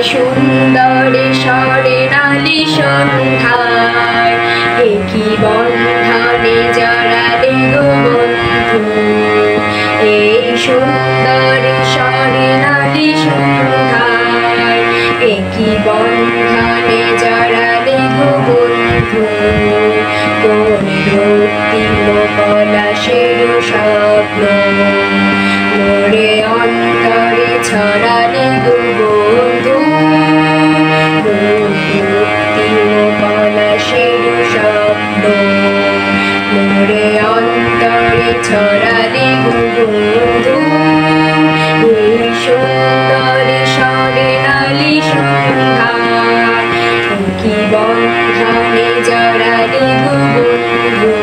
সুন্দরে স্বর্ণালী সন্ধ্যায় একই বন্ধনে জড়ালে গো বন্ধু। এই সুন্দরে স্বর্ণালী সন্ধ্যায় একই বন্ধনে জড়ালে গো বন্ধু। কোন রক্তিম পলাশের স্বপ্ন মোরে অন্তরে ছড়ালে গো বন্ধু। রক্তিম পলাশের স্বপ্ন মোরে অন্তরে ছড়ালে গো বন্ধু। এই সুন্দর স্বর্ণালী সন্ধ্যায় একই বন্ধনে জড়ালে গো বন্ধু।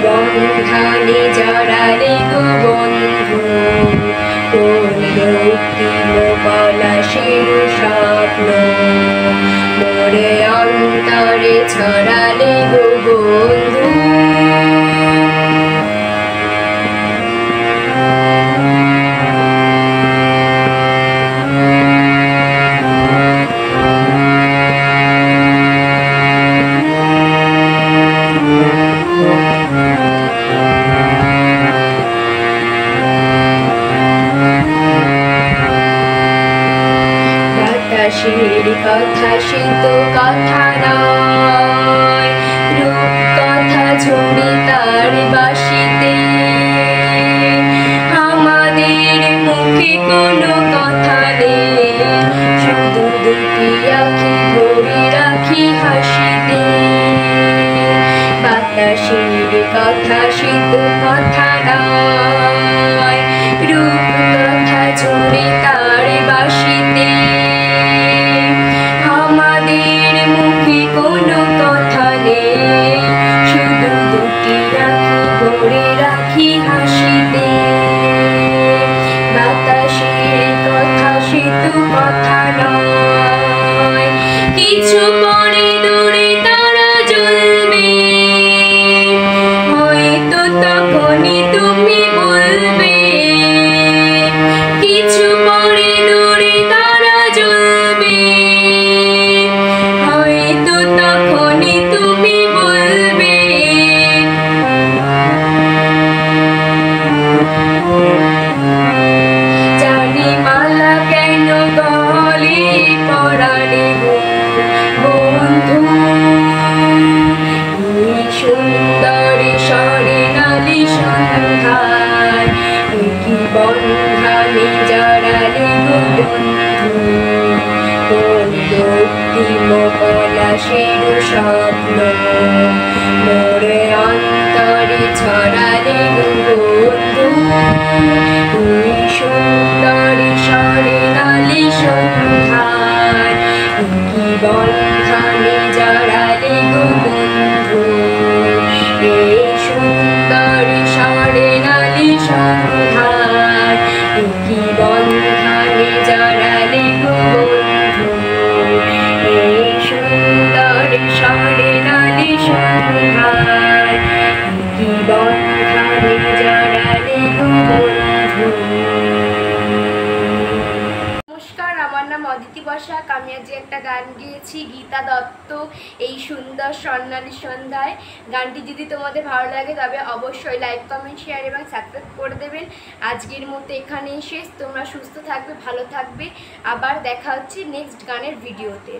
বন্ধনে জড়ালে গো বন্ধু। কোন রক্তিম পলাশের স্বপ্ন মোরে অন্তরে ছড়ালে গো বন্ধু। বাতাসের কথা সে তো কথা নয়, রূপ কথা ঝুড়ি তার বাঁশিতে। আমাদের মুখে কোনো কথা নেই, শুধু দুটি আঁখি ভরে রাখি হাসিতে। বাতাসের কথা সে তো কথা নয়, রূপ কথা ঝুড়ি তার বাঁশিতে। আমাদের মুখে কোনো কথা নেই, শুধু দুটি আঁখি ভরে রাখি হাসিতে। বাতাসের কথা সে তো কথা নয়, কিছু পরে দূরে তারা জ্বলবে, হয়তো তখনই তুমি বলবে। কিছু পরে দূরে তারা জ্বলবে, হয়তো তখনই তুমি বলবে। জানি মালা কেন গলে পরালে বন্ধু। এই সুন্দর স্বর্ণালী সন্ধ্যায় একই বন্ধনে জড়ালে গো বন্ধু। কোন রক্তিম পলাশের স্বপ্ন মোরে অন্তরে ছড়ালে গো বন্ধু। এই সুন্দর স্বর্ণালী সন্ধ্যায় একই বন্ধনে জড়ালে গো বন্ধু। এই সুন্দর স্বর্ণালী সন্ধ্যায় একই বন্ধনে জড়ালে গো বন্ধু। এই সুন্দর স্বর্ণালী সন্ধ্যায় একই বন্ধনে জড়ালে গো বন্ধু। নমস্কার, আমার নাম অদিতি বসাক। আমি আজ একটা গান গেয়েছি গীতা দত্ত এই সুন্দর স্বর্ণালী সন্ধ্যায়। গানটি যদি তোমাদের ভালো লাগে তবে অবশ্যই লাইক, কমেন্ট, শেয়ার এবং সাবস্ক্রাইব করে দেবেন। আজকের মতো এখানেই শেষ। তোমরা সুস্থ থাকবে, ভালো থাকবে। আবার দেখা হচ্ছে নেক্সট গানের ভিডিওতে।